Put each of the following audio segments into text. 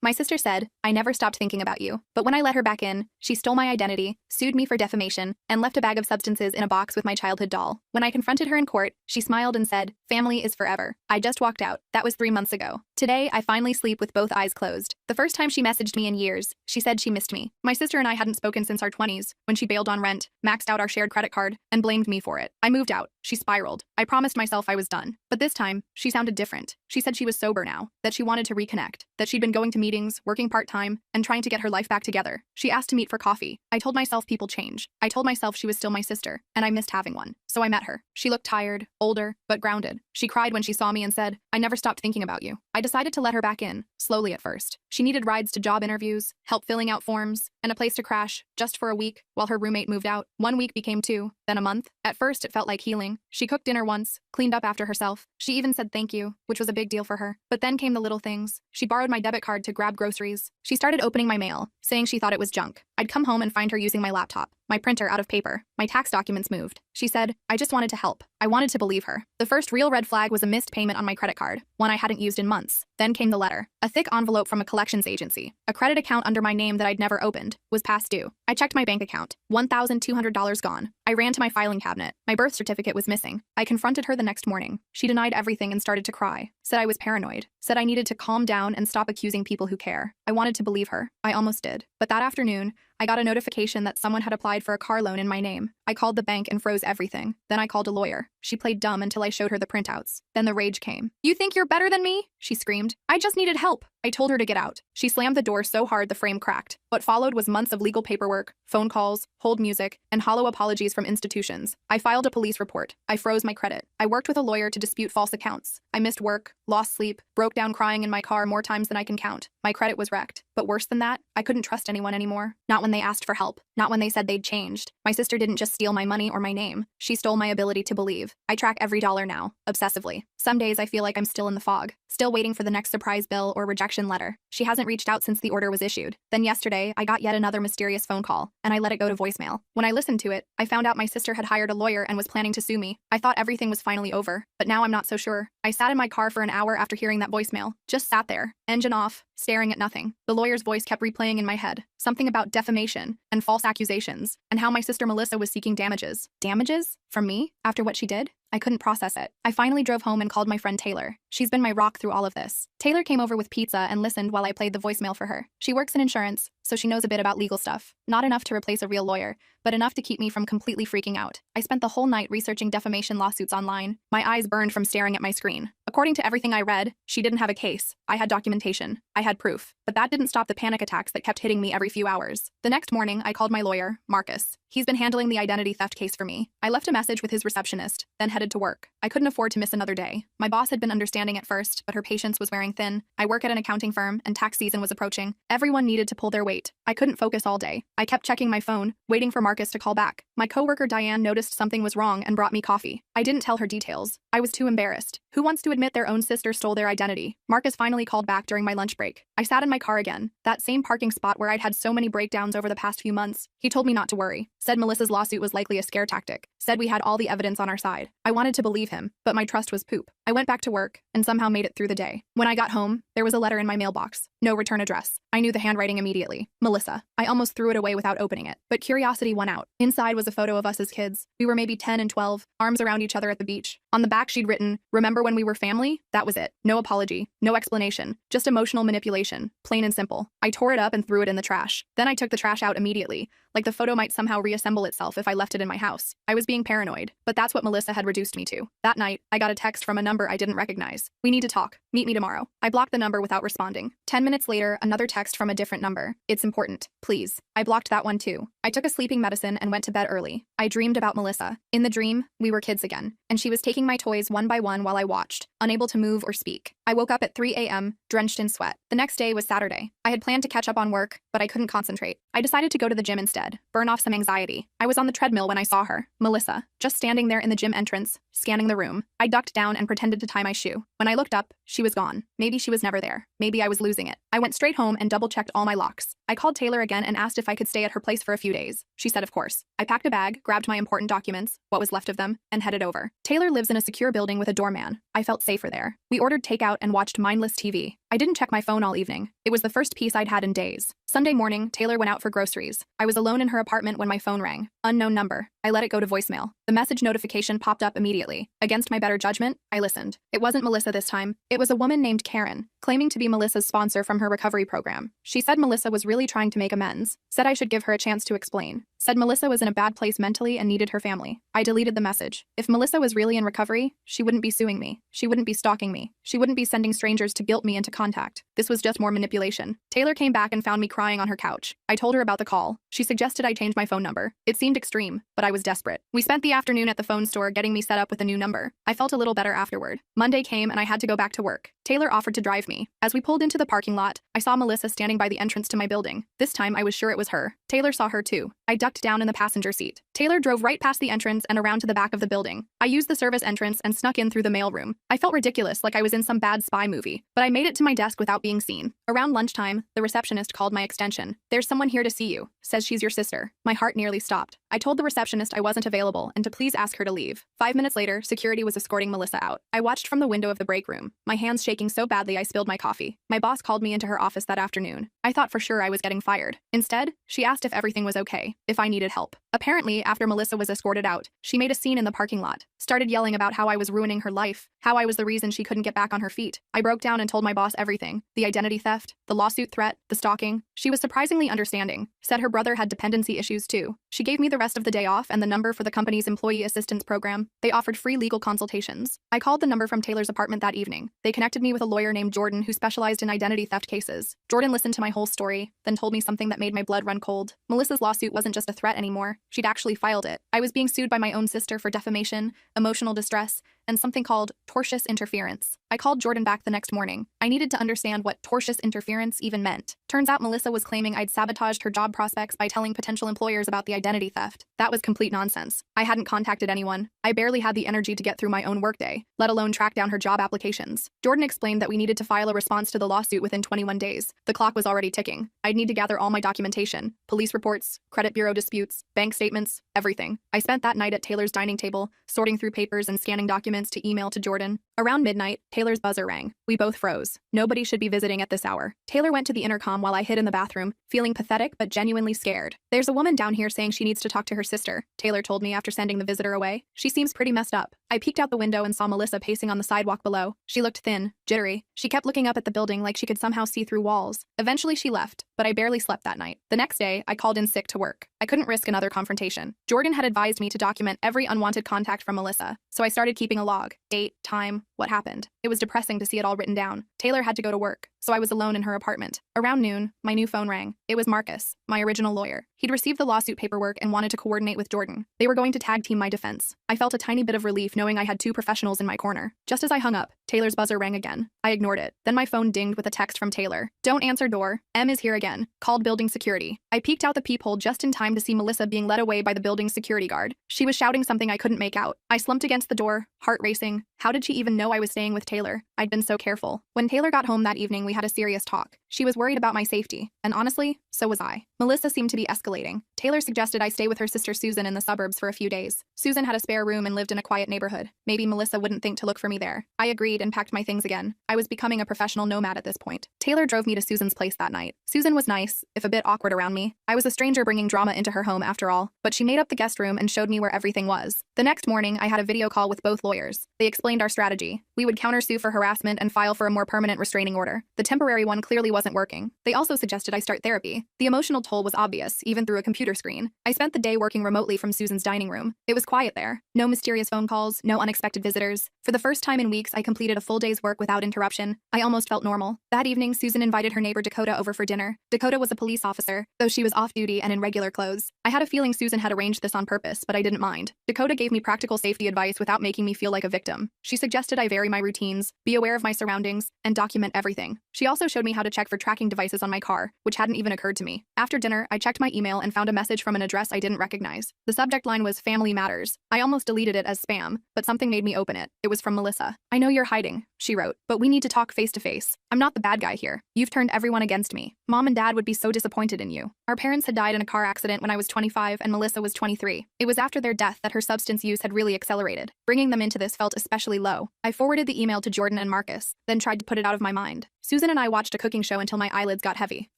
My sister said, I never stopped thinking about you. But when I let her back in, she stole my identity, sued me for defamation, and left a bag of substances in a box with my childhood doll. When I confronted her in court, she smiled and said, family is forever. I just walked out. That was 3 months ago. Today, I finally sleep with both eyes closed. The first time she messaged me in years, she said she missed me. My sister and I hadn't spoken since our 20s, when she bailed on rent, maxed out our shared credit card, and blamed me for it. I moved out. She spiraled. I promised myself I was done. But this time, she sounded different. She said she was sober now, that she wanted to reconnect, that she'd been going to meetings, working part-time, and trying to get her life back together. She asked to meet for coffee. I told myself people change. I told myself she was still my sister, and I missed having one. So I met her. She looked tired, older, but grounded. She cried when she saw me and said, I never stopped thinking about you. I decided to let her back in, slowly at first. She needed rides to job interviews, help filling out forms, and a place to crash, just for a week, while her roommate moved out. 1 week became 2, then a month. At first, it felt like healing. She cooked dinner once, cleaned up after herself. She even said thank you, which was a big deal for her. But then came the little things. She borrowed my debit card to grab groceries. She started opening my mail, saying she thought it was junk. I'd come home and find her using my laptop, my printer out of paper, my tax documents moved. She said, I just wanted to help. I wanted to believe her. The first real red flag was a missed payment on my credit card, one I hadn't used in months. Then came the letter. A thick envelope from a collections agency. A credit account under my name that I'd never opened was past due. I checked my bank account. $1,200 gone. I ran to my filing cabinet. My birth certificate was missing. I confronted her the next morning. She denied everything and started to cry. Said I was paranoid. Said I needed to calm down and stop accusing people who care. I wanted to believe her. I almost did. But that afternoon, I got a notification that someone had applied for a car loan in my name. I called the bank and froze everything. Then I called a lawyer. She played dumb until I showed her the printouts. Then the rage came. You think you're better than me? She screamed. I just needed help. I told her to get out. She slammed the door so hard the frame cracked. What followed was months of legal paperwork, phone calls, hold music, and hollow apologies from institutions. I filed a police report. I froze my credit. I worked with a lawyer to dispute false accounts. I missed work, lost sleep, broke down crying in my car more times than I can count. My credit was wrecked. But worse than that, I couldn't trust anyone anymore. Not when they asked for help. Not when they said they'd changed. My sister didn't just steal my money or my name. She stole my ability to believe. I track every dollar now, obsessively. Some days I feel like I'm still in the fog, still waiting for the next surprise bill or rejection letter. She hasn't reached out since the order was issued. Then yesterday, I got yet another mysterious phone call, and I let it go to voicemail. When I listened to it, I found out my sister had hired a lawyer and was planning to sue me. I thought everything was finally over, but now I'm not so sure. I sat in my car for an hour after hearing that voicemail. Just sat there, engine off, staring at nothing. The lawyer's voice kept replaying in my head. Something about defamation and false accusations, and how my sister Melissa was seeking damages. Damages? From me? After what she did? I couldn't process it. I finally drove home and called my friend Taylor. She's been my rock through all of this. Taylor came over with pizza and listened while I played the voicemail for her. She works in insurance, so she knows a bit about legal stuff. Not enough to replace a real lawyer, but enough to keep me from completely freaking out. I spent the whole night researching defamation lawsuits online. My eyes burned from staring at my screen. According to everything I read, she didn't have a case. I had documentation. I had proof. But that didn't stop the panic attacks that kept hitting me every few hours. The next morning, I called my lawyer, Marcus. He's been handling the identity theft case for me. I left a message with his receptionist, then headed to work. I couldn't afford to miss another day. My boss had been understanding at first, but her patience was wearing thin. I work at an accounting firm, and tax season was approaching. Everyone needed to pull their weight. I couldn't focus all day. I kept checking my phone, waiting for Marcus to call back. My coworker Diane noticed something was wrong and brought me coffee. I didn't tell her details. I was too embarrassed. Who wants to admit their own sister stole their identity? Marcus finally called back during my lunch break. I sat in my car again, that same parking spot where I'd had so many breakdowns over the past few months. He told me not to worry. Said Melissa's lawsuit was likely a scare tactic. Said we had all the evidence on our side. I wanted to believe him, but my trust was poop. I went back to work and somehow made it through the day. When I got home, there was a letter in my mailbox. No return address. I knew the handwriting immediately. Melissa. I almost threw it away without opening it, but curiosity won out. Inside was a photo of us as kids. We were maybe 10 and 12, arms around each other at the beach. On the back she'd written, "Remember when we were family?" That was it. No apology, no explanation, just emotional manipulation, plain and simple. I tore it up and threw it in the trash. Then I took the trash out immediately, like the photo might somehow reassemble itself if I left it in my house. I was being paranoid, but that's what Melissa had reduced me to. That night, I got a text from a number I didn't recognize. "We need to talk. Meet me tomorrow." I blocked the number without responding. 10 minutes later, another text from a different number. "It's important. Please." I blocked that one too. I took a sleeping medicine and went to bed early. I dreamed about Melissa. In the dream, we were kids again, and she was taking my toys one by one while I watched, unable to move or speak. I woke up at 3 a.m., drenched in sweat. The next day was Saturday. I had planned to catch up on work, but I couldn't concentrate. I decided to go to the gym instead, burn off some anxiety. I was on the treadmill when I saw her, Melissa, just standing there in the gym entrance, scanning the room. I ducked down and pretended to tie my shoe. When I looked up, She was gone. Maybe she was never there. Maybe I was losing it. I went straight home and double-checked all my locks. I called Taylor again and asked if I could stay at her place for a few days. She said of course. I packed a bag, grabbed my important documents, what was left of them, and headed over. Taylor lives in a secure building with a doorman. I felt safer there. We ordered takeout and watched mindless TV. I didn't check my phone all evening. It was the first peace I'd had in days. Sunday morning, Taylor went out for groceries. I was alone in her apartment when my phone rang. Unknown number. I let it go to voicemail. The message notification popped up immediately. Against my better judgment, I listened. It wasn't Melissa this time. It was a woman named Karen, claiming to be Melissa's sponsor from her recovery program. She said Melissa was really trying to make amends. Said I should give her a chance to explain. Said Melissa was in a bad place mentally and needed her family. I deleted the message. If Melissa was really in recovery, she wouldn't be suing me. She wouldn't be stalking me. She wouldn't be sending strangers to guilt me into contact. This was just more manipulation. Taylor came back and found me crying on her couch. I told her about the call. She suggested I change my phone number. It seemed extreme, but I was desperate. We spent the afternoon at the phone store getting me set up with a new number. I felt a little better afterward. Monday came and I had to go back to work. Taylor offered to drive me. As we pulled into the parking lot, I saw Melissa standing by the entrance to my building. This time I was sure it was her. Taylor saw her too. I ducked down in the passenger seat. Taylor drove right past the entrance and around to the back of the building. I used the service entrance and snuck in through the mailroom. I felt ridiculous, like I was in some bad spy movie, but I made it to my desk without being seen. Around lunchtime, the receptionist called my extension. "There's someone here to see you. Says she's your sister." My heart nearly stopped. I told the receptionist I wasn't available and to please ask her to leave. 5 minutes later, security was escorting Melissa out. I watched from the window of the break room, my hands shaking so badly I spilled my coffee. My boss called me into her office that afternoon. I thought for sure I was getting fired. Instead, she asked if everything was okay, if I needed help. Apparently, after Melissa was escorted out, she made a scene in the parking lot, started yelling about how I was ruining her life, how I was the reason she couldn't get back on her feet. I broke down and told my boss everything: the identity theft, the lawsuit threat, the stalking. She was surprisingly understanding, said her brother had dependency issues too. She gave me the rest of the day off and the number for the company's employee assistance program. They offered free legal consultations. I called the number from Taylor's apartment that evening. They connected me with a lawyer named Jordan who specialized in identity theft cases. Jordan listened to my whole story, then told me something that made my blood run cold. Melissa's lawsuit wasn't just a threat anymore. She'd actually filed it. I was being sued by my own sister for defamation, emotional distress, and something called tortious interference. I called Jordan back the next morning. I needed to understand what tortious interference even meant. Turns out Melissa was claiming I'd sabotaged her job prospects by telling potential employers about the identity theft. That was complete nonsense. I hadn't contacted anyone. I barely had the energy to get through my own workday, let alone track down her job applications. Jordan explained that we needed to file a response to the lawsuit within 21 days. The clock was already ticking. I'd need to gather all my documentation, police reports, credit bureau disputes, bank statements, everything. I spent that night at Taylor's dining table, sorting through papers and scanning documents to email to Jordan. Around midnight, Taylor's buzzer rang. We both froze. Nobody should be visiting at this hour. Taylor went to the intercom while I hid in the bathroom, feeling pathetic but genuinely scared. "There's a woman down here saying she needs to talk to her sister," Taylor told me after sending the visitor away. "She seems pretty messed up." I peeked out the window and saw Melissa pacing on the sidewalk below. She looked thin, jittery. She kept looking up at the building like she could somehow see through walls. Eventually she left, but I barely slept that night. The next day, I called in sick to work. I couldn't risk another confrontation. Jordan had advised me to document every unwanted contact from Melissa, so I started keeping a log. Date, time, what happened. It was depressing to see it all written down. Taylor had to go to work, so I was alone in her apartment. Around noon, my new phone rang. It was Marcus, my original lawyer. He'd received the lawsuit paperwork and wanted to coordinate with Jordan. They were going to tag team my defense. I felt a tiny bit of relief knowing I had two professionals in my corner. Just as I hung up, Taylor's buzzer rang again. I ignored it. Then my phone dinged with a text from Taylor. "Don't answer door. M is here again. Called building security." I peeked out the peephole just in time to see Melissa being led away by the building's security guard. She was shouting something I couldn't make out. I slumped against the door, heart racing. How did she even know I was staying with Taylor? I'd been so careful. When Taylor got home that evening, we had a serious talk. She was worried about my safety, and honestly, so was I. Melissa seemed to be escalating. Taylor suggested I stay with her sister Susan in the suburbs for a few days. Susan had a spare room and lived in a quiet neighborhood. Maybe Melissa wouldn't think to look for me there. I agreed and packed my things again. I was becoming a professional nomad at this point. Taylor drove me to Susan's place that night. Susan was nice, if a bit awkward around me. I was a stranger bringing drama into her home after all, but she made up the guest room and showed me where everything was. The next morning, I had a video call with both lawyers. They explained our strategy. We would countersue for harassment and file for a more permanent restraining order. The temporary one clearly wasn't working. They also suggested I start therapy. The emotional toll was obvious, even through a computer screen. I spent the day working remotely from Susan's dining room. It was quiet there. No mysterious phone calls, no unexpected visitors. For the first time in weeks, I completed a full day's work without interruption. I almost felt normal. That evening, Susan invited her neighbor Dakota over for dinner. Dakota was a police officer, though she was off-duty and in regular clothes. I had a feeling Susan had arranged this on purpose, but I didn't mind. Dakota gave me practical safety advice without making me feel like a victim. She suggested I vary my routines, be aware of my surroundings, and document everything. She also showed me how to check for tracking devices on my car, which hadn't even occurred to me. After dinner, I checked my email and found a message from an address I didn't recognize. The subject line was Family Matters. I almost deleted it as spam, but something made me open it. It was from Melissa. "I know you're hiding," she wrote, "but we need to talk face to face. I'm not the bad guy here. You've turned everyone against me. Mom and Dad would be so disappointed in you. Our parents had died in a car accident when I was 25 and Melissa was 23. It was after their death that her substance use had really accelerated. Bringing them into this felt especially low. I forwarded the email to Jordan and Marcus, then tried to put it out of my mind. Susan and I watched a cooking show until my eyelids got heavy.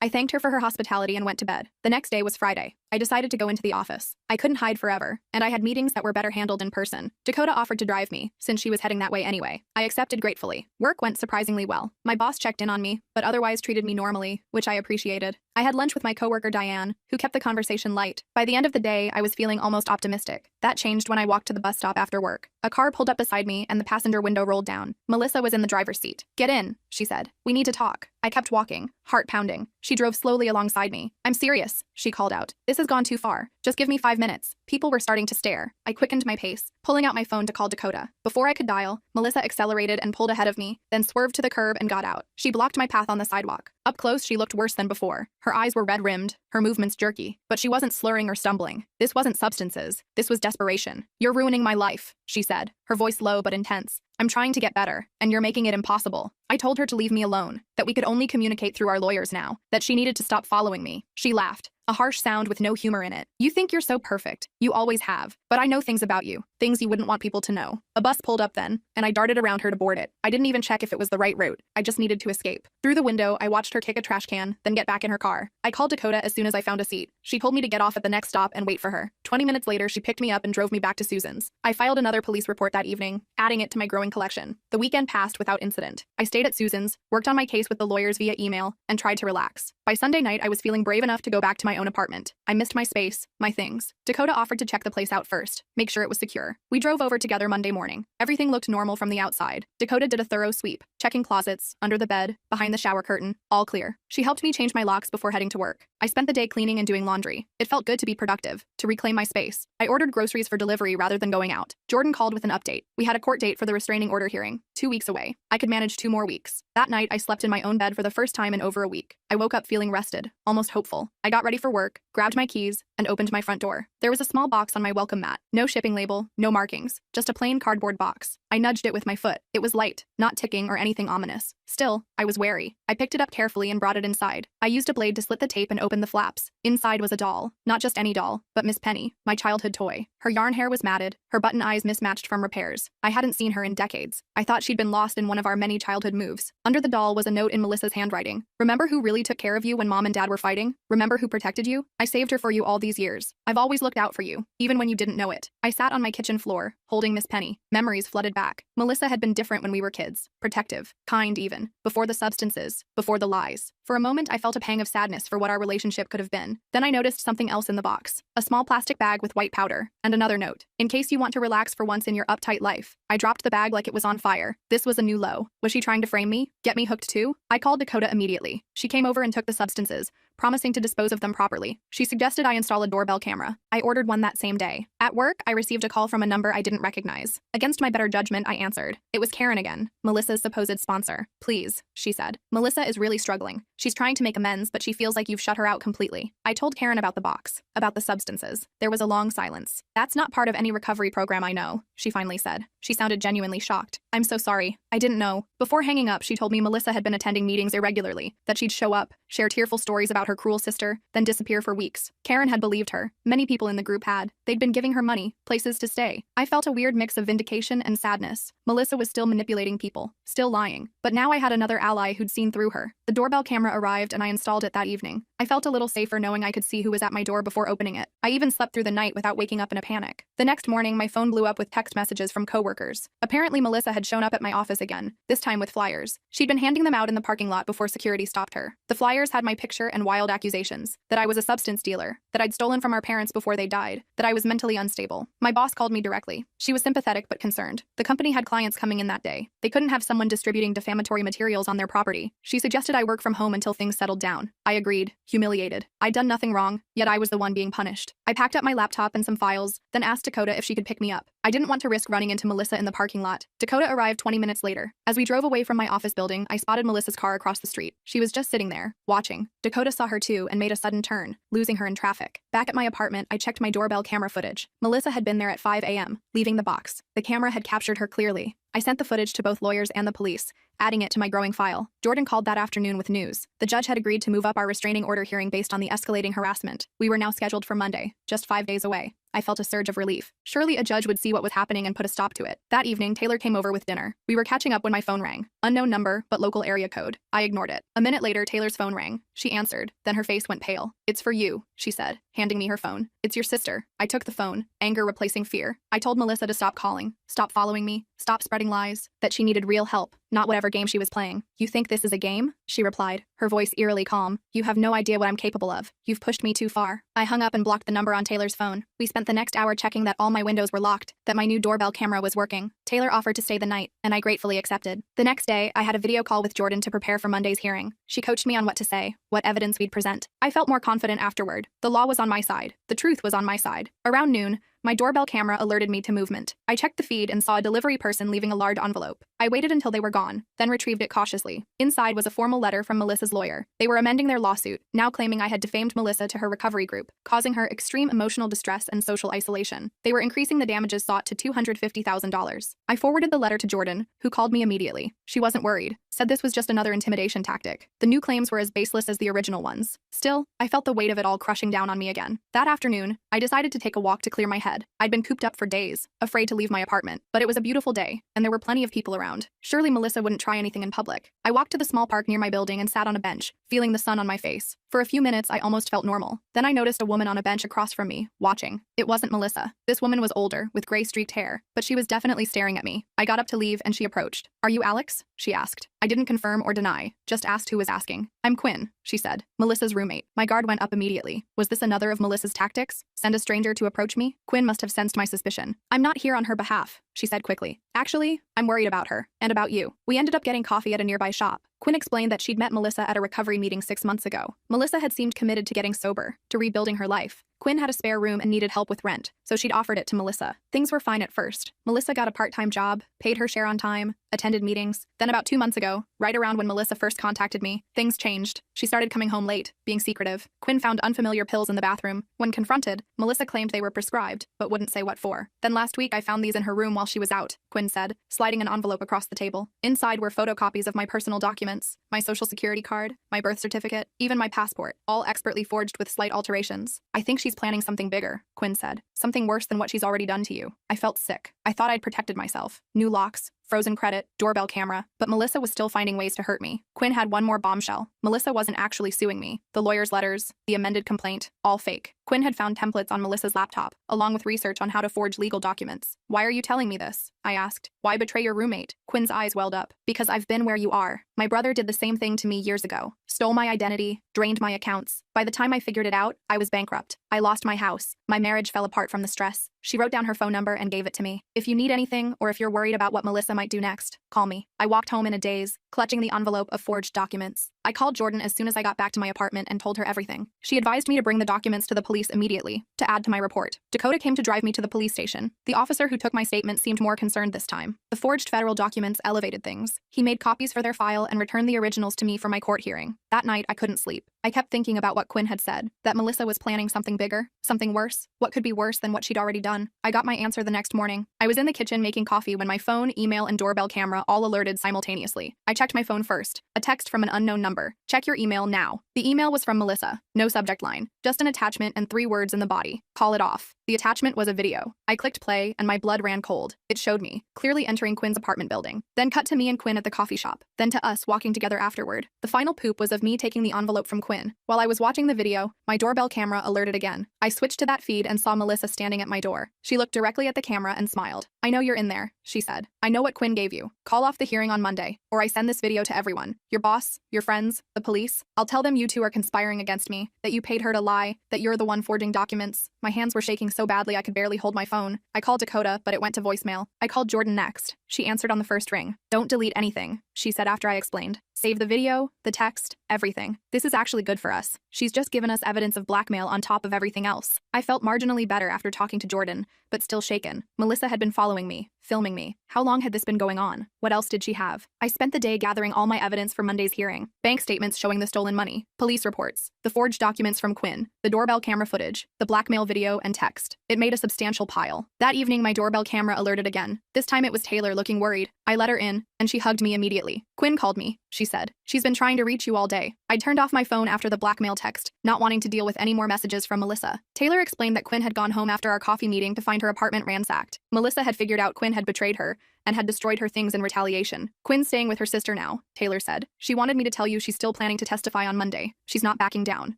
I thanked her for her hospitality and went to bed. The next day was Friday. I decided to go into the office. I couldn't hide forever, and I had meetings that were better handled in person. Dakota offered to drive me, since she was heading that way anyway. I accepted gratefully. Work went surprisingly well. My boss checked in on me, but otherwise treated me normally, which I appreciated. I had lunch with my coworker Diane, who kept the conversation light. By the end of the day, I was feeling almost optimistic. That changed when I walked to the bus stop after work. A car pulled up beside me and the passenger window rolled down. Melissa was in the driver's seat. "Get in," she said. "We need to talk." I kept walking, heart pounding. She drove slowly alongside me. "I'm serious," she called out. "This has gone too far. Just give me 5 minutes." People were starting to stare. I quickened my pace, pulling out my phone to call Dakota. Before I could dial, Melissa accelerated and pulled ahead of me, then swerved to the curb and got out. She blocked my path on the sidewalk. Up close, she looked worse than before. Her eyes were red-rimmed, her movements jerky, but she wasn't slurring or stumbling. This wasn't substances. This was desperation. "You're ruining my life," she said, her voice low but intense. "I'm trying to get better, and you're making it impossible." I told her to leave me alone, that we could only communicate through our lawyers now, that she needed to stop following me. She laughed, a harsh sound with no humor in it. "You think you're so perfect. You always have. But I know things about you, things you wouldn't want people to know." A bus pulled up then, and I darted around her to board it. I didn't even check if it was the right route. I just needed to escape. Through the window, I watched her kick a trash can, then get back in her car. I called Dakota as soon as I found a seat. She told me to get off at the next stop and wait for her. 20 minutes later, she picked me up and drove me back to Susan's. I filed another police report that evening, adding it to my growing collection. The weekend passed without incident. I stayed at Susan's, worked on my case with the lawyers via email, and tried to relax. By Sunday night, I was feeling brave enough to go back to my own apartment. I missed my space, my things. Dakota offered to check the place out first, make sure it was secure. We drove over together Monday morning. Everything looked normal from the outside. Dakota did a thorough sweep, checking closets, under the bed, behind the shower curtain, all clear. She helped me change my locks before heading to work. I spent the day cleaning and doing laundry. It felt good to be productive, to reclaim my space. I ordered groceries for delivery rather than going out. Jordan called with an update. We had a court date for the restraining order hearing, 2 weeks away. I could manage 2 more weeks. That night, I slept in my own bed for the first time in over a week. I woke up feeling rested, almost hopeful. I got ready for work, grabbed my keys, and opened my front door. There was a small box on my welcome mat. No shipping label, no markings, just a plain cardboard box. I nudged it with my foot. It was light, not ticking or anything ominous. Still, I was wary. I picked it up carefully and brought it inside. I used a blade to slit the tape and open the flaps. Inside was a doll. Not just any doll, but Miss Penny, my childhood toy. Her yarn hair was matted, her button eyes mismatched from repairs. I hadn't seen her in decades. I thought she'd been lost in one of our many childhood moves. Under the doll was a note in Melissa's handwriting. "Remember who really took care of you when Mom and Dad were fighting? Remember who protected you? I saved her for you all these years. I've always looked out for you, even when you didn't know it." I sat on my kitchen floor, holding Miss Penny. Memories flooded back. Melissa had been different when we were kids. Protective, kind even. Before the substances, before the lies. For a moment, I felt a pang of sadness for what our relationship could have been. Then I noticed something else in the box. A small plastic bag with white powder, and another note. "In case you want to relax for once in your uptight life." I dropped the bag like it was on fire. This was a new low. Was she trying to frame me? Get me hooked too? I called Dakota immediately. She came over and took the substances, promising to dispose of them properly. She suggested I install a doorbell camera. I ordered one that same day. At work, I received a call from a number I didn't recognize. Against my better judgment, I answered. It was Karen again, Melissa's supposed sponsor. "Please," she said. "Melissa is really struggling. She's trying to make amends, but she feels like you've shut her out completely." I told Karen about the box, about the substances. There was a long silence. "That's not part of any recovery program I know," she finally said. She sounded genuinely shocked. "I'm so sorry. I didn't know." Before hanging up, she told me Melissa had been attending meetings irregularly, that she'd show up, share tearful stories about her cruel sister, then disappear for weeks. Karen had believed her. Many people in the group had. They'd been giving her money, places to stay. I felt a weird mix of vindication and sadness. Melissa was still manipulating people, still lying. But now I had another ally who'd seen through her. The doorbell camera arrived and I installed it that evening. I felt a little safer knowing I could see who was at my door before opening it. I even slept through the night without waking up in a panic. The next morning, my phone blew up with text messages from coworkers. Apparently, Melissa had shown up at my office again, this time with flyers. She'd been handing them out in the parking lot before security stopped her. The flyers had my picture and wild accusations, that I was a substance dealer, that I'd stolen from our parents before they died, that I was mentally unstable. My boss called me directly. She was sympathetic but concerned. The company had clients coming in that day. They couldn't have someone distributing defamatory materials on their property. She suggested I work from home until things settled down. I agreed. humiliated. I'd done nothing wrong, yet I was the one being punished. I packed up my laptop and some files, then asked Dakota if she could pick me up. I didn't want to risk running into Melissa in the parking lot. Dakota arrived 20 minutes later. As we drove away from my office building, I spotted Melissa's car across the street. She was just sitting there, watching. Dakota saw her too and made a sudden turn, losing her in traffic. Back at my apartment, I checked my doorbell camera footage. Melissa had been there at 5 a.m., leaving the box. The camera had captured her clearly. I sent the footage to both lawyers and the police, adding it to my growing file. Jordan called that afternoon with news. The judge had agreed to move up our restraining order hearing based on the escalating harassment. We were now scheduled for Monday, just 5 days away. I felt a surge of relief. Surely a judge would see what was happening and put a stop to it. That evening, Taylor came over with dinner. We were catching up when my phone rang. Unknown number, but local area code. I ignored it. A minute later, Taylor's phone rang. She answered, then her face went pale. "It's for you," she said, handing me her phone. "It's your sister." I took the phone, anger replacing fear. I told Melissa to stop calling, stop following me, stop spreading lies, that she needed real help, not whatever game she was playing. "You think this is a game?" she replied, her voice eerily calm. "You have no idea what I'm capable of. You've pushed me too far." I hung up and blocked the number on Taylor's phone. We spent the next hour checking that all my windows were locked, that my new doorbell camera was working. Taylor offered to stay the night, and I gratefully accepted. The next day, I had a video call with Jordan to prepare for Monday's hearing. She coached me on what to say, what evidence we'd present. I felt more confident afterward. The law was on my side. The truth was on my side. Around noon, my doorbell camera alerted me to movement. I checked the feed and saw a delivery person leaving a large envelope. I waited until they were gone, then retrieved it cautiously. Inside was a formal letter from Melissa's lawyer. They were amending their lawsuit, now claiming I had defamed Melissa to her recovery group, causing her extreme emotional distress and social isolation. They were increasing the damages sought to $250,000. I forwarded the letter to Jordan, who called me immediately. She wasn't worried, said this was just another intimidation tactic. The new claims were as baseless as the original ones. Still, I felt the weight of it all crushing down on me again. That afternoon, I decided to take a walk to clear my head. I'd been cooped up for days, afraid to leave my apartment, but it was a beautiful day, and there were plenty of people around. Surely Melissa wouldn't try anything in public. I walked to the small park near my building and sat on a bench, feeling the sun on my face. For a few minutes, I almost felt normal. Then I noticed a woman on a bench across from me, watching. It wasn't Melissa. This woman was older, with gray-streaked hair, but she was definitely staring at me. I got up to leave and she approached. "Are you Alex?" she asked. I didn't confirm or deny, just asked who was asking. "I'm Quinn," she said, Melissa's roommate. My guard went up immediately. Was this another of Melissa's tactics? Send a stranger to approach me? Quinn must have sensed my suspicion. "I'm not here on her behalf," she said quickly. "Actually, I'm worried about her, and about you." We ended up getting coffee at a nearby shop. Quinn explained that she'd met Melissa at a recovery meeting 6 months ago. Melissa had seemed committed to getting sober, to rebuilding her life. Quinn had a spare room and needed help with rent, so she'd offered it to Melissa. Things were fine at first. Melissa got a part-time job, paid her share on time, attended meetings. Then about 2 months ago, right around when Melissa first contacted me, things changed. She started coming home late, being secretive. Quinn found unfamiliar pills in the bathroom. When confronted, Melissa claimed they were prescribed, but wouldn't say what for. "Then last week I found these in her room while she was out," Quinn said, sliding an envelope across the table. Inside were photocopies of my personal documents, my social security card, my birth certificate, even my passport, all expertly forged with slight alterations. "I think she's planning something bigger," Quinn said. "Something worse than what she's already done to you." I felt sick. I thought I'd protected myself. New locks, frozen credit, doorbell camera, but Melissa was still finding ways to hurt me. Quinn had one more bombshell. Melissa wasn't actually suing me. The lawyer's letters, the amended complaint, all fake. Quinn had found templates on Melissa's laptop, along with research on how to forge legal documents. "Why are you telling me this?" I asked. "Why betray your roommate?" Quinn's eyes welled up. "Because I've been where you are. My brother did the same thing to me years ago. Stole my identity, drained my accounts. By the time I figured it out, I was bankrupt. I lost my house. My marriage fell apart from the stress." She wrote down her phone number and gave it to me. "If you need anything, or if you're worried about what Melissa might do next, call me." I walked home in a daze, clutching the envelope of forged documents. I called Jordan as soon as I got back to my apartment and told her everything. She advised me to bring the documents to the police immediately, to add to my report. Dakota came to drive me to the police station. The officer who took my statement seemed more concerned this time. The forged federal documents elevated things. He made copies for their file and returned the originals to me for my court hearing. That night, I couldn't sleep. I kept thinking about what Quinn had said, that Melissa was planning something bigger, something worse. What could be worse than what she'd already done? I got my answer the next morning. I was in the kitchen making coffee when my phone, email, and doorbell camera all alerted simultaneously. I checked my phone first. A text from an unknown number. "Check your email now." The email was from Melissa. No subject line. Just an attachment and 3 words in the body. "Call it off." The attachment was a video. I clicked play and my blood ran cold. It showed me, clearly entering Quinn's apartment building. Then cut to me and Quinn at the coffee shop. Then to us walking together afterward. The final poop was of me taking the envelope from Quinn. While I was watching the video, my doorbell camera alerted again. I switched to that feed and saw Melissa standing at my door. She looked directly at the camera and smiled. "I know you're in there," she said. "I know what Quinn gave you. Call off the hearing on Monday, or I send this video to everyone. Your boss, your friends, the police. I'll tell them you two are conspiring against me, that you paid her to lie, that you're the one forging documents." My hands were shaking so badly I could barely hold my phone. I called Dakota, but it went to voicemail. I called Jordan next. She answered on the first ring. "Don't delete anything," she said after I explained. Save the video, the text, everything. This is actually good for us. She's just given us evidence of blackmail on top of everything else. I felt marginally better after talking to Jordan, but still shaken. Melissa had been following me, filming me. How long had this been going on? What else did she have? I spent the day gathering all my evidence for Monday's hearing. Bank statements showing the stolen money, police reports, the forged documents from Quinn, the doorbell camera footage, the blackmail video and text. It made a substantial pile. That evening, my doorbell camera alerted again. This time it was Taylor looking worried. I let her in, and she hugged me immediately. Quinn called me, she said. She's been trying to reach you all day. I turned off my phone after the blackmail text, not wanting to deal with any more messages from Melissa. Taylor explained that Quinn had gone home after our coffee meeting to find her apartment ransacked. Melissa had figured out Quinn had betrayed her and had destroyed her things in retaliation. Quinn's staying with her sister now, Taylor said. She wanted me to tell you she's still planning to testify on Monday. She's not backing down.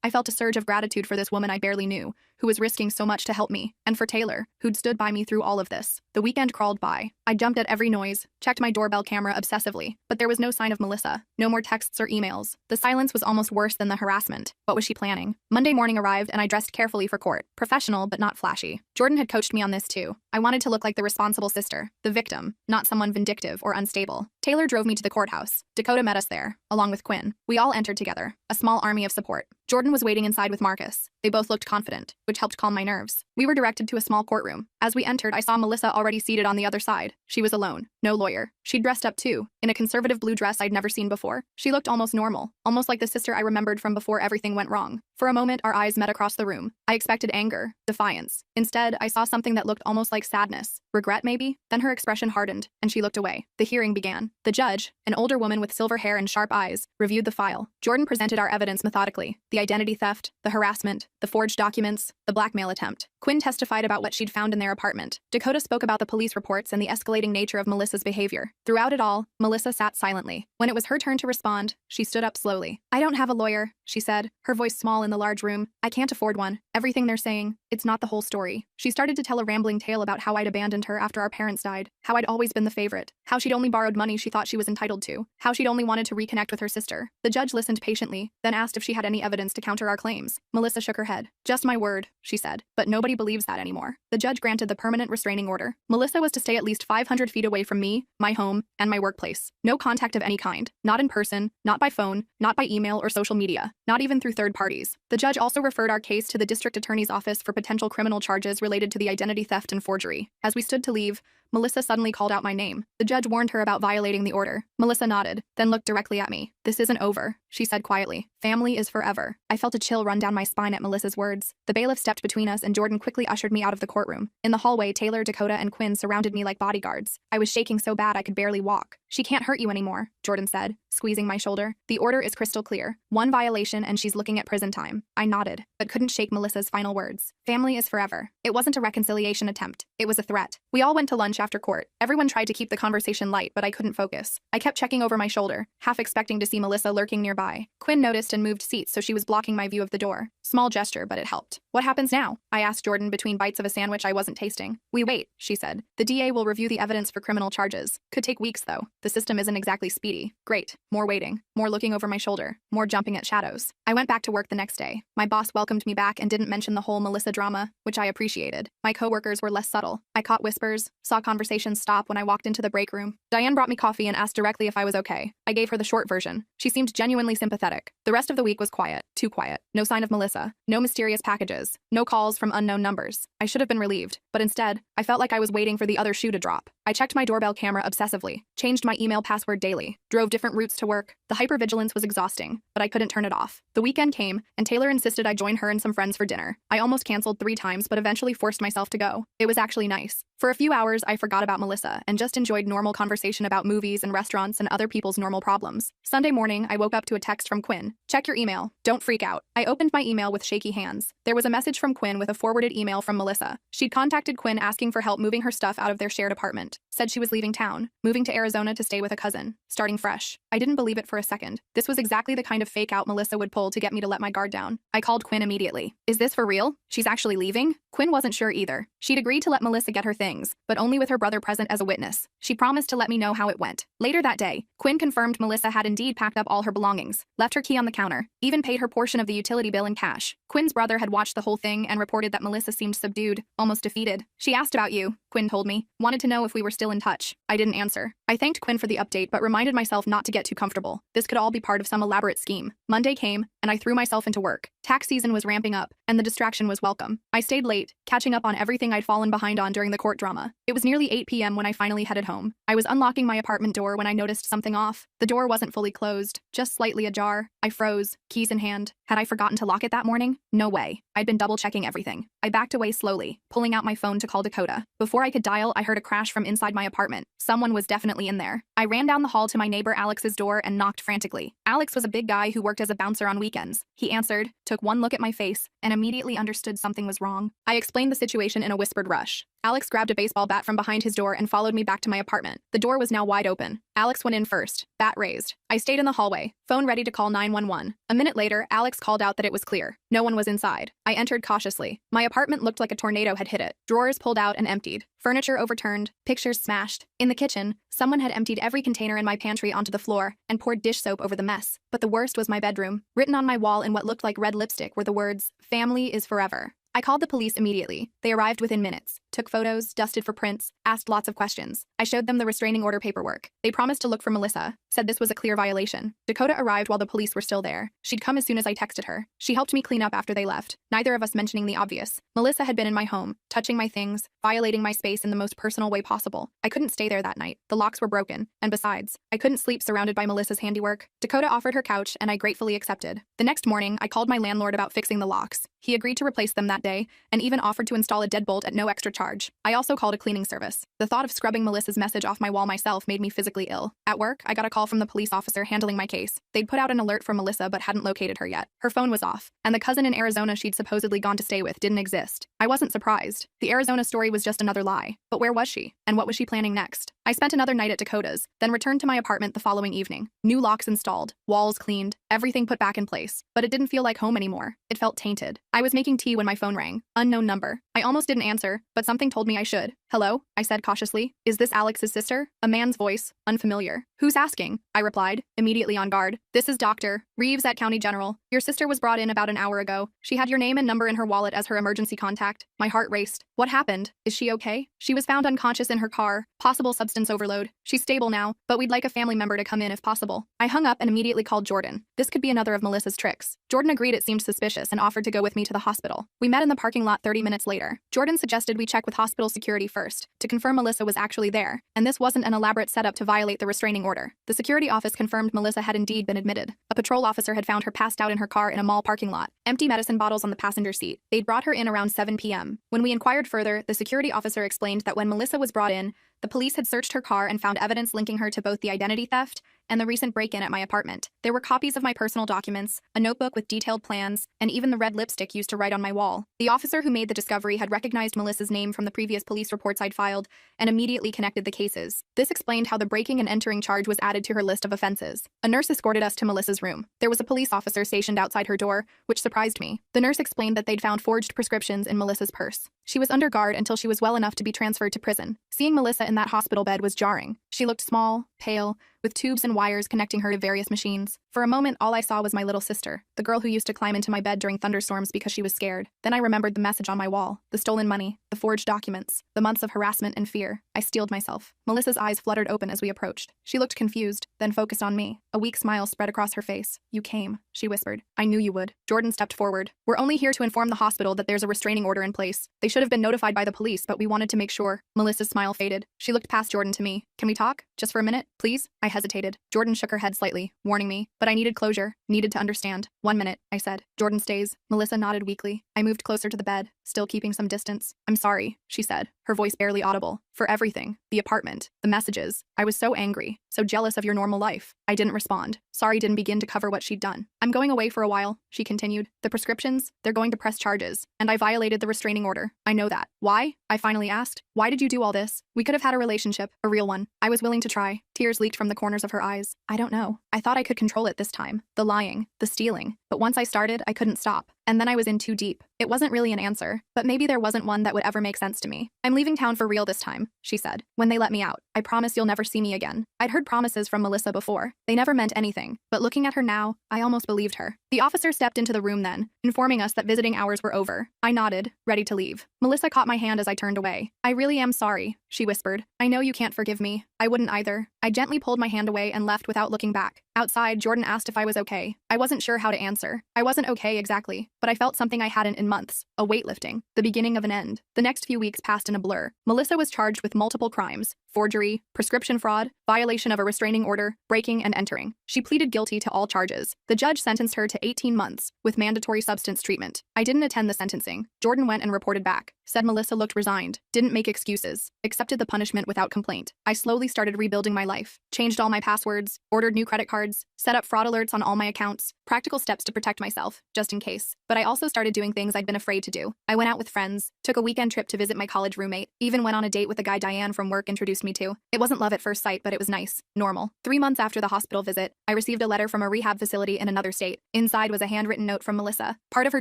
I felt a surge of gratitude for this woman I barely knew, who was risking so much to help me, and for Taylor, who'd stood by me through all of this. The weekend crawled by. I jumped at every noise, checked my doorbell camera obsessively, but there was no sign of Melissa. No more texts or emails. The silence was almost worse than the harassment. What was she planning? Monday morning arrived and I dressed carefully for court. Professional, but not flashy. Jordan had coached me on this too. I wanted to look like the responsible sister, the victim, not someone vindictive or unstable. Taylor drove me to the courthouse. Dakota met us there, along with Quinn. We all entered together, a small army of support. Jordan was waiting inside with Marcus. They both looked confident, which helped calm my nerves. We were directed to a small courtroom. As we entered, I saw Melissa already seated on the other side. She was alone, no lawyer. She'd dressed up too, in a conservative blue dress I'd never seen before. She looked almost normal, almost like the sister I remembered from before everything went wrong. For a moment, our eyes met across the room. I expected anger, defiance. Instead, I saw something that looked almost like sadness. Regret, maybe? Then her expression hardened, and she looked away. The hearing began. The judge, an older woman with silver hair and sharp eyes, reviewed the file. Jordan presented our evidence methodically. The identity theft, the harassment, the forged documents, the blackmail attempt. Quinn testified about what she'd found in their apartment. Dakota spoke about the police reports and the escalating nature of Melissa's behavior. Throughout it all, Melissa sat silently. When it was her turn to respond, she stood up slowly. "I don't have a lawyer," she said, her voice small in the large room. "I can't afford one. Everything they're saying, it's not the whole story." She started to tell a rambling tale about how I'd abandoned her after our parents died, how I'd always been the favorite, how she'd only borrowed money she thought she was entitled to, how she'd only wanted to reconnect with her sister. The judge listened patiently, then asked if she had any evidence to counter our claims. Melissa shook her head. "Just my word," she said, "but nobody believes that anymore." The judge granted the permanent restraining order. Melissa was to stay at least 500 feet away from me, my home, and my workplace. No contact of any kind, not in person, not by phone, not by email or social media, not even through third parties. The judge also referred our case to the district attorney's office for potential criminal charges related to the identity theft and forgery. As we stood to leave, Melissa suddenly called out my name. The judge warned her about violating the order. Melissa nodded, then looked directly at me. "This isn't over," she said quietly. "Family is forever." I felt a chill run down my spine at Melissa's words. The bailiff stepped between us and Jordan quickly ushered me out of the courtroom. In the hallway, Taylor, Dakota, and Quinn surrounded me like bodyguards. I was shaking so bad I could barely walk. "She can't hurt you anymore," Jordan said, squeezing my shoulder. "The order is crystal clear. One violation and she's looking at prison time." I nodded, but couldn't shake Melissa's final words. Family is forever. It wasn't a reconciliation attempt. It was a threat. We all went to lunch after court. Everyone tried to keep the conversation light, but I couldn't focus. I kept checking over my shoulder, half expecting to see Melissa lurking nearby. Quinn noticed and moved seats so she was blocking my view of the door. Small gesture, but it helped. "What happens now?" I asked Jordan between bites of a sandwich I wasn't tasting. "We wait," she said. "The DA will review the evidence for criminal charges. Could take weeks, though. The system isn't exactly speedy." Great. More waiting. More looking over my shoulder. More jumping at shadows. I went back to work the next day. My boss welcomed me back and didn't mention the whole Melissa drama, which I appreciated. My coworkers were less subtle. I caught whispers, saw conversations stop when I walked into the break room. Diane brought me coffee and asked directly if I was okay. I gave her the short version. She seemed genuinely sympathetic. The rest of the week was quiet. Too quiet. No sign of Melissa. No mysterious packages. No calls from unknown numbers. I should have been relieved, but instead, I felt like I was waiting for the other shoe to drop. I checked my doorbell camera obsessively, changed my email password daily, drove different routes to work. The hypervigilance was exhausting, but I couldn't turn it off. The weekend came, and Taylor insisted I join her and some friends for dinner. I almost canceled 3 times, but eventually forced myself to go. It was actually nice. For a few hours, I forgot about Melissa and just enjoyed normal conversation about movies and restaurants and other people's normal problems. Sunday morning, I woke up to a text from Quinn. "Check your email. Don't freak out." I opened my email with shaky hands. There was a message from Quinn with a forwarded email from Melissa. She'd contacted Quinn asking for help moving her stuff out of their shared apartment. Said she was leaving town, moving to Arizona to stay with a cousin, starting fresh. I didn't believe it for a second. This was exactly the kind of fake out Melissa would pull to get me to let my guard down. I called Quinn immediately. "Is this for real? She's actually leaving?" Quinn wasn't sure either. She'd agreed to let Melissa get her things, but only with her brother present as a witness. She promised to let me know how it went. Later that day, Quinn confirmed Melissa had indeed packed up all her belongings, left her key on the counter, even paid her portion of the utility bill in cash. Quinn's brother had watched the whole thing and reported that Melissa seemed subdued, almost defeated. "She asked about you," Quinn told me. "Wanted to know if we were still in touch." I didn't answer. I thanked Quinn for the update but reminded myself not to get too comfortable. This could all be part of some elaborate scheme. Monday came, and I threw myself into work. Tax season was ramping up, and the distraction was welcome. I stayed late, catching up on everything I'd fallen behind on during the court drama. It was nearly 8 p.m. when I finally headed home. I was unlocking my apartment door when I noticed something off. The door wasn't fully closed, just slightly ajar. I froze, keys in hand. Had I forgotten to lock it that morning? No way. I'd been double-checking everything. I backed away slowly, pulling out my phone to call Dakota. Before I could dial, I heard a crash from inside my apartment. Someone was definitely in there. I ran down the hall to my neighbor Alex's door and knocked frantically. Alex was a big guy who worked as a bouncer on weekends. He answered, took one look at my face, and immediately understood something was wrong. I explained the situation in a whispered rush. Alex grabbed a baseball bat from behind his door and followed me back to my apartment. The door was now wide open. Alex went in first, bat raised. I stayed in the hallway, phone ready to call 911. A minute later, Alex called out that it was clear. No one was inside. I entered cautiously. My apartment looked like a tornado had hit it. Drawers pulled out and emptied. Furniture overturned, pictures smashed. In the kitchen, someone had emptied every container in my pantry onto the floor and poured dish soap over the mess. But the worst was my bedroom. Written on my wall in what looked like red lipstick were the words, "Family is forever." I called the police immediately. They arrived within minutes, took photos, dusted for prints, asked lots of questions. I showed them the restraining order paperwork. They promised to look for Melissa, said this was a clear violation. Dakota arrived while the police were still there. She'd come as soon as I texted her. She helped me clean up after they left, neither of us mentioning the obvious. Melissa had been in my home, touching my things, violating my space in the most personal way possible. I couldn't stay there that night. The locks were broken, and besides, I couldn't sleep surrounded by Melissa's handiwork. Dakota offered her couch, and I gratefully accepted. The next morning, I called my landlord about fixing the locks. He agreed to replace them that day, and even offered to install a deadbolt at no extra charge. I also called a cleaning service. The thought of scrubbing Melissa's message off my wall myself made me physically ill. At work, I got a call from the police officer handling my case. They'd put out an alert for Melissa but hadn't located her yet. Her phone was off, and the cousin in Arizona she'd supposedly gone to stay with didn't exist. I wasn't surprised. The Arizona story was just another lie. But where was she? And what was she planning next? I spent another night at Dakota's, then returned to my apartment the following evening. New locks installed, walls cleaned, everything put back in place. But it didn't feel like home anymore. It felt tainted. I was making tea when my phone rang. Unknown number. I almost didn't answer, but something told me I should. "Hello?" I said cautiously. "Is this Alex's sister?" A man's voice, unfamiliar. "Who's asking?" I replied, immediately on guard. "This is Dr. Reeves at County General. Your sister was brought in about an hour ago. She had your name and number in her wallet as her emergency contact." My heart raced. What happened? Is she okay? She was found unconscious in her car. Possible substance overload. She's stable now, but we'd like a family member to come in if possible. I hung up and immediately called Jordan. This could be another of Melissa's tricks. Jordan agreed it seemed suspicious and offered to go with me to the hospital. We met in the parking lot 30 minutes later. Jordan suggested we check with hospital security first, to confirm Melissa was actually there, and this wasn't an elaborate setup to violate the restraining order. The security office confirmed Melissa had indeed been admitted. A patrol officer had found her passed out in her car in a mall parking lot, empty medicine bottles on the passenger seat. They'd brought her in around 7 p.m. When we inquired further, the security officer explained that when Melissa was brought in, the police had searched her car and found evidence linking her to both the identity theft and the recent break-in at my apartment. There were copies of my personal documents, a notebook with detailed plans, and even the red lipstick used to write on my wall. The officer who made the discovery had recognized Melissa's name from the previous police reports I'd filed and immediately connected the cases. This explained how the breaking and entering charge was added to her list of offenses. A nurse escorted us to Melissa's room. There was a police officer stationed outside her door, which surprised me. The nurse explained that they'd found forged prescriptions in Melissa's purse. She was under guard until she was well enough to be transferred to prison. Seeing Melissa in that hospital bed was jarring. She looked small, pale, with tubes and wires connecting her to various machines. For a moment, all I saw was my little sister, the girl who used to climb into my bed during thunderstorms because she was scared. Then I remembered the message on my wall, the stolen money, the forged documents, the months of harassment and fear. I steeled myself. Melissa's eyes fluttered open as we approached. She looked confused, then focused on me. A weak smile spread across her face. "You came," she whispered. "I knew you would." Jordan stepped forward. "We're only here to inform the hospital that there's a restraining order in place. They should have been notified by the police, but we wanted to make sure." Melissa's smile faded. She looked past Jordan to me. "Can we talk? Just for a minute, please?" I hesitated. Jordan shook her head slightly, warning me, but I needed closure, needed to understand. "1 minute," I said. "Jordan stays." Melissa nodded weakly. I moved closer to the bed, still keeping some distance. "I'm sorry," she said, her voice barely audible. "For everything. The apartment. The messages. I was so angry, so jealous of your normal life." I didn't respond. Sorry didn't begin to cover what she'd done. "I'm going away for a while," she continued. "The prescriptions, they're going to press charges, and I violated the restraining order. I know that." "Why?" I finally asked. "Why did you do all this? We could have had a relationship, a real one." I was willing to try. Tears leaked from the corners of her eyes. "I don't know. I thought I could control it this time. The lying, the stealing. But once I started, I couldn't stop. And then I was in too deep. It wasn't really an answer, but maybe there wasn't one that would ever make sense to me. I'm leaving town for real this time," she said, "when they let me out. I promise you'll never see me again." I'd heard promises from Melissa before. They never meant anything, but looking at her now, I almost believed her. The officer stepped into the room then, informing us that visiting hours were over. I nodded, ready to leave. Melissa caught my hand as I turned away. I really am sorry, she whispered. I know you can't forgive me. I wouldn't either. I gently pulled my hand away and left without looking back. Outside, Jordan asked if I was okay. I wasn't sure how to answer. I wasn't okay exactly, but I felt something I hadn't in months, a weightlifting, the beginning of an end. The next few weeks passed in a blur. Melissa was charged with multiple crimes: forgery, prescription fraud, violation of a restraining order, breaking and entering. She pleaded guilty to all charges. The judge sentenced her to 18 months, with mandatory substance treatment. I didn't attend the sentencing. Jordan went and reported back, said Melissa looked resigned, didn't make excuses, accepted the punishment without complaint. I slowly started rebuilding my life, changed all my passwords, ordered new credit cards, set up fraud alerts on all my accounts, practical steps to protect myself, just in case. But I also started doing things I'd been afraid to do. I went out with friends, took a weekend trip to visit my college roommate, even went on a date with a guy Diane from work introduced me to. It wasn't love at first sight, but it was nice, normal. 3 months after the hospital visit, I received a letter from a rehab facility in another state. Inside was a handwritten note from Melissa. Part of her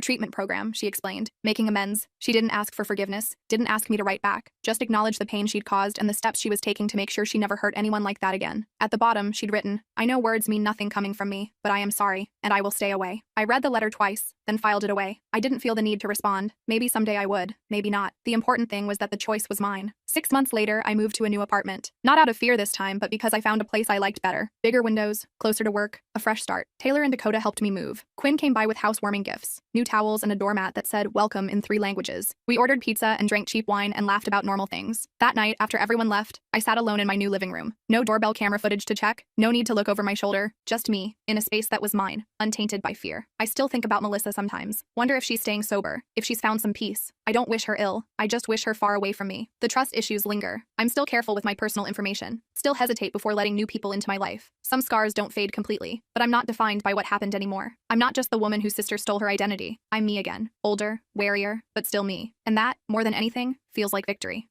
treatment program, she explained. Making amends. She didn't ask for forgiveness, didn't ask me to write back, just acknowledge the pain she'd caused and the steps she was taking to make sure she never hurt anyone like that again. At the bottom, she'd written, I know words mean nothing coming from me, but I am sorry, and I will stay away. I read the letter twice, then filed it away. I didn't feel the need to respond. Maybe someday I would, maybe not. The important thing was that the choice was mine. 6 months later, I moved to a new apartment. Not out of fear this time, but because I found a place I liked better. Bigger windows, closer to work, a fresh start. Taylor and Dakota helped me move. Quinn came by with housewarming gifts, new towels and a doormat that said welcome in 3 languages. We ordered pizza and drank cheap wine and laughed about normal things. That night, after everyone left, I sat alone in my new living room. No doorbell camera footage to check, no need to look over my shoulder, just me, in a space that was mine, untainted by fear. I still think about Melissa sometimes. Wonder if she's staying sober, if she's found some peace. I don't wish her ill, I just wish her far away from me. The trust issues linger. I'm still careful with my personal information, still hesitate before letting new people into my life. Some scars don't fade completely, but I'm not defined by what happened anymore. I'm not just the woman whose sister stole her identity. I'm me again, older, warier, but still me. And that, more than anything, feels like victory.